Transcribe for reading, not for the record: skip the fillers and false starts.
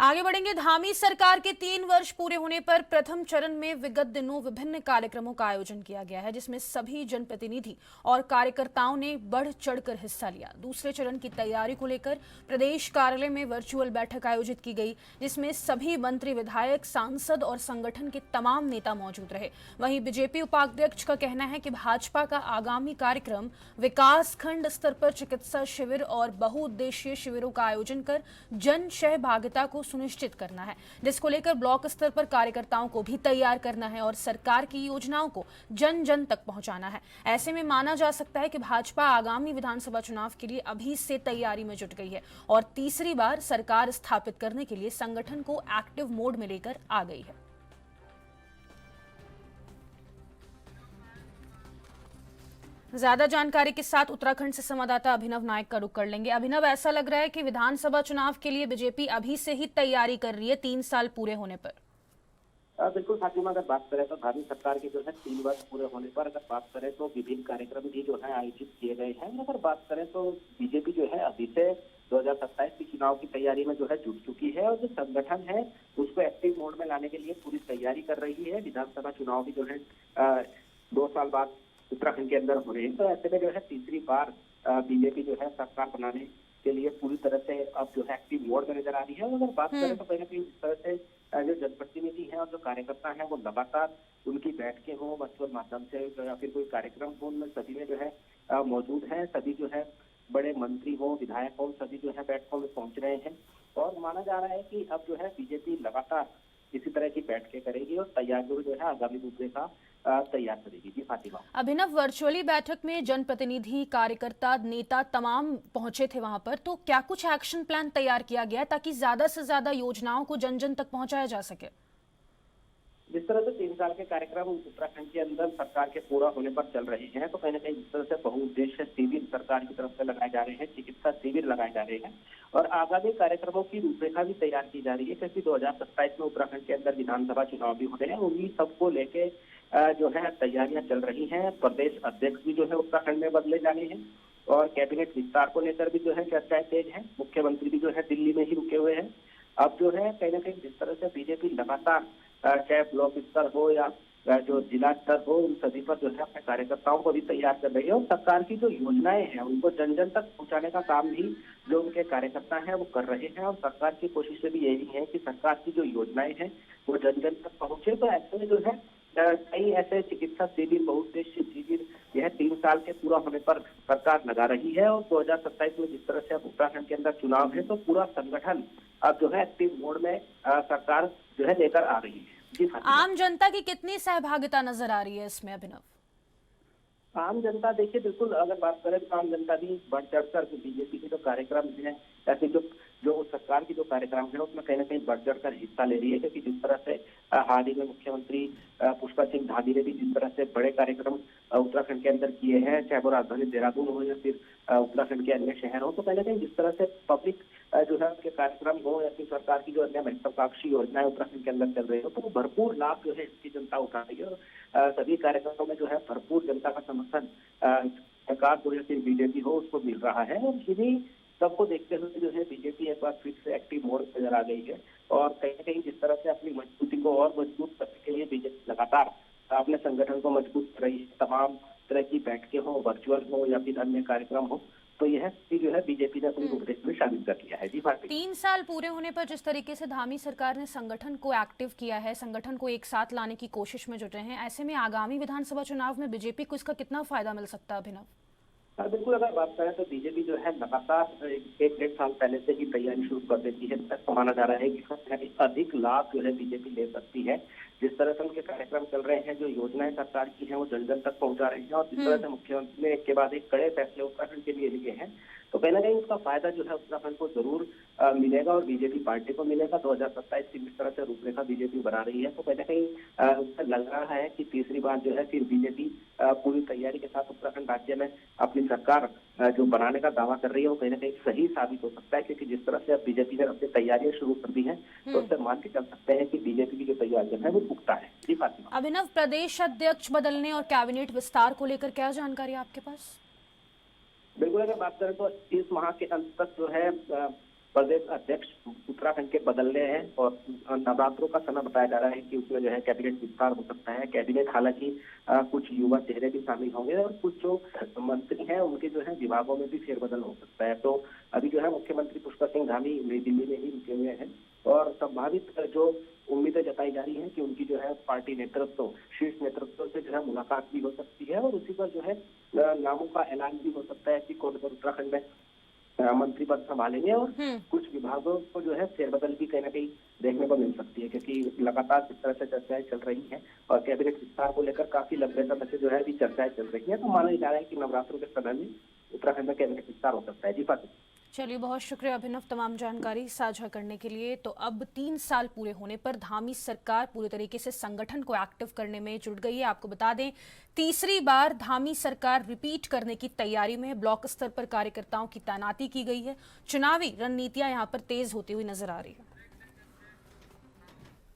आगे बढ़ेंगे। धामी सरकार के 3 वर्ष पूरे होने पर प्रथम चरण में विगत दिनों विभिन्न कार्यक्रमों का आयोजन किया गया है, जिसमें सभी जनप्रतिनिधि और कार्यकर्ताओं ने बढ़ चढ़कर हिस्सा लिया। दूसरे चरण की तैयारी को लेकर प्रदेश कार्यालय में वर्चुअल बैठक आयोजित की गई, जिसमें सभी मंत्री, विधायक, सांसद और संगठन के तमाम नेता मौजूद रहे। वहीं बीजेपी उपाध्यक्ष का कहना है कि भाजपा का आगामी कार्यक्रम विकास खंड स्तर पर चिकित्सा शिविर और बहुउद्देशीय शिविरों का आयोजन कर जन सहभागिता को सुनिश्चित करना है, जिसको लेकर ब्लॉक स्तर पर कार्यकर्ताओं को भी तैयार करना है और सरकार की योजनाओं को जन जन तक पहुंचाना है। ऐसे में माना जा सकता है कि भाजपा आगामी विधानसभा चुनाव के लिए अभी से तैयारी में जुट गई है और तीसरी बार सरकार स्थापित करने के लिए संगठन को एक्टिव मोड में लेकर आ गई है। ज्यादा जानकारी के साथ उत्तराखंड से संवाददाता अभिनव नायक का रुख कर लेंगे। अभिनव, ऐसा लग रहा है कि विधानसभा चुनाव के लिए बीजेपी अभी से ही तैयारी कर रही है 3 साल पूरे होने पर। बिल्कुल फातिमा, अगर बात करें तो धामी सरकार के जो है 3 वर्ष पूरे होने पर अगर बात करें तो विभिन्न कार्यक्रम भी जो है आयोजित किए गए हैं। अगर बात करें तो बीजेपी जो है अभी से 2027 के चुनाव की तैयारी में जो है जुट चुकी है और जो संगठन है उसको एक्टिव मोड में लाने के लिए पूरी तैयारी कर रही है। विधानसभा चुनाव भी जो है 2 साल बाद उत्तराखंड के अंदर हो रहे हैं, तो ऐसे में जो है तीसरी बार बीजेपी जो है सरकार बनाने के लिए पूरी तरह से अब जो है एक्टिव मोड में नजर आ रही है। और अगर बात करें तो कहीं ना कहीं इस तरह से जो जनप्रतिनिधि हैं और जो कार्यकर्ता हैं वो लगातार उनकी बैठकें हो वर्चुअल माध्यम से या फिर कोई कार्यक्रम हो, उनमें सभी में जो है मौजूद है। सभी जो है बड़े मंत्री हो, विधायक हो, सभी जो है बैठकों में पहुंच रहे हैं और माना जा रहा है कि अब जो है बीजेपी लगातार इसी तरह की बैठकें करेगी और तैयारियों जो है आगामी रूपरेखा तैयार करेगी। जी फातिमा। अभिनव, वर्चुअली बैठक में जनप्रतिनिधि, कार्यकर्ता, नेता तमाम पहुंचे थे वहां पर, तो क्या कुछ एक्शन प्लान तैयार किया गया ताकि ज्यादा से ज्यादा योजनाओं को जन जन तक पहुंचाया जा सके? जिस तरह से 3 साल के कार्यक्रम उत्तराखंड के अंदर सरकार के पूरा होने पर चल रहे हैं, तो कहीं ना कहीं जिस तरह से बहुउद्देश्य शिविर सरकार की तरफ से लगाए जा रहे हैं, चिकित्सा शिविर लगाए जा रहे हैं और आगामी कार्यक्रमों की रूपरेखा भी तैयार की जा रही है, क्योंकि 2027 में उत्तराखंड के अंदर विधानसभा चुनाव भी होने हैं। उन्हीं सबको लेके जो है तैयारियां चल रही हैं। प्रदेश अध्यक्ष भी जो है उत्तराखंड में बदले जाने हैं और कैबिनेट विस्तार को लेकर भी जो है चर्चाएं तेज है। मुख्यमंत्री भी जो है दिल्ली में ही रुके हुए हैं। अब जो है कहीं ना कहीं जिस तरह से बीजेपी लगातार चाहे ब्लॉक स्तर हो या जो जिला स्तर हो, उन सभी पर जो है अपने कार्यकर्ताओं को भी तैयार कर रही है और सरकार की जो योजनाएं हैं उनको जन जन तक पहुंचाने का काम भी जो उनके कार्यकर्ता हैं वो कर रहे हैं। और सरकार की कोशिश भी यही है कि सरकार की जो योजनाएं हैं वो जन जन तक पहुंचे। तो ऐसे में जो है कई ऐसे चिकित्सा शिविर, बहुउद्देशीय शिविर यह 3 साल के पूरा होने पर सरकार लगा रही है और 2027 में जिस तरह से अब उत्तराखंड के अंदर चुनाव है तो पूरा संगठन अब जो है एक्टिव मोड में सरकार जो है लेकर आ रही है। जी, आम जनता की कितनी सहभागिता नजर आ रही है इसमें अभिनव? आम जनता देखिए, बिल्कुल अगर बात करें तो आम जनता भी बढ़ चढ़कर बीजेपी के जो कार्यक्रम है या फिर जो सरकार की जो कार्यक्रम है उसमें कहीं ना कहीं बढ़ चढ़कर हिस्सा ले रही है, क्योंकि जिस तरह से हाल ही में मुख्यमंत्री पुष्कर सिंह धामी ने भी जिस तरह से बड़े कार्यक्रम उत्तराखंड के अंदर किए हैं, चाहे वो राजधानी देहरादून हो या फिर उत्तराखंड के अन्य शहर हो, तो कहीं ना कहीं जिस तरह से पब्लिक जो है उनके कार्यक्रम हो या फिर सरकार की जो अन्य महत्वाकांक्षी योजनाएं उत्तराखंड के अंदर चल रही हो, तो वो भरपूर लाभ जो है इसकी जनता उठा रही है और सभी कार्यक्रमों में जो है भरपूर जनता का समर्थन सरकार को या फिर बीजेपी हो उसको मिल रहा है। और इन्हीं सबको देखते हुए जो है बीजेपी एक बार फिर से एक्टिव मोड पर नजर आ गई है और कहीं ना कहीं जिस तरह से अपनी मजबूती को और मजबूत करने के लिए बीजेपी लगातार अपने संगठन को मजबूत कर रही है। तमाम तरह की बैठकें हो, वर्चुअल हो या फिर अन्य कार्यक्रम हो, तो यह जो है बीजेपी ने अपनी रूपरेखा में शामिल कर लिया है। जी भारती, 3 साल पूरे होने पर जिस तरीके से धामी सरकार ने संगठन को एक्टिव किया है, संगठन को एक साथ लाने की कोशिश में जुटे हैं, ऐसे में आगामी विधानसभा चुनाव में बीजेपी को इसका कितना फायदा मिल सकता है अभिनव? बिल्कुल अगर बात करें तो बीजेपी जो है लगातार 1-1.5 साल पहले से ही तैयारी शुरू कर देती है। तक माना जा रहा है कि अधिक लाभ जो है बीजेपी ले सकती है। जिस तरह से उनके कार्यक्रम चल रहे हैं, जो योजनाएं सरकार की हैं वो जन जन तक पहुंचा रही हैं और जिस तरह से मुख्यमंत्री ने एक के बाद एक कड़े फैसले उत्तराखंड के लिए लिए हैं, तो कहीं ना कहीं उसका फायदा जो है उत्तराखंड को जरूर मिलेगा और बीजेपी पार्टी को मिलेगा। 2027 की जिस तरह से रूपरेखा बीजेपी बना रही है, तो कहीं ना कहीं उससे लग रहा है कि तीसरी बार जो है फिर बीजेपी पूरी तैयारी के साथ उत्तराखंड राज्य में अपनी सरकार जो बनाने का दावा कर रही है वो कहीं ना कहीं सही साबित हो सकता है, क्योंकि जिस तरह से अब बीजेपी ने अपनी तैयारियां शुरू कर दी है तो उससे मान के चल सकते हैं कि बीजेपी की जो तैयारियां है वो पुख्ता है। जी फातिमा। अभिनव, प्रदेश अध्यक्ष बदलने और कैबिनेट विस्तार को लेकर क्या जानकारी है आपके पास? बिल्कुल अगर बात करें तो इस माह के अंत तक जो है प्रदेश अध्यक्ष उत्तराखंड के बदलने हैं और नवरात्रों का समय बताया जा रहा है कि उसमें जो है कैबिनेट विस्तार हो सकता है। कैबिनेट हालांकि कुछ युवा चेहरे भी शामिल होंगे और कुछ जो मंत्री हैं उनके जो है विभागों में भी फेरबदल हो सकता है। तो अभी जो है मुख्यमंत्री पुष्कर सिंह धामी नई दिल्ली में ही रुके हुए हैं और संभावित जो उम्मीदें जताई जा रही हैं कि उनकी जो है पार्टी नेतृत्व, शीर्ष नेतृत्व से जो है मुलाकात भी हो सकती है और उसी पर जो है नामों का ऐलान भी हो सकता है कि कौन कौन उत्तराखंड में मंत्री पद संभालेंगे और कुछ विभागों को जो है फेरबदल भी कहीं ना कहीं देखने को मिल सकती है, क्योंकि लगातार इस तरह से चर्चाएं चल रही हैं और कैबिनेट विस्तार को लेकर काफी लंबे समय से जो है अभी चर्चाएं चल रही हैं। तो माना जा रहा है कि नवरात्रों के समय में उत्तराखंड में कैबिनेट विस्तार हो सकता है। जी फातिमा। चलिए, बहुत शुक्रिया अभिनव तमाम जानकारी साझा करने के लिए। तो अब 3 साल पूरे होने पर धामी सरकार पूरी तरीके से संगठन को एक्टिव करने में जुट गई है। आपको बता दें, तीसरी बार धामी सरकार रिपीट करने की तैयारी में है। ब्लॉक स्तर पर कार्यकर्ताओं की तैनाती की गई है। चुनावी रणनीतियां यहां पर तेज होती हुई नजर आ रही है।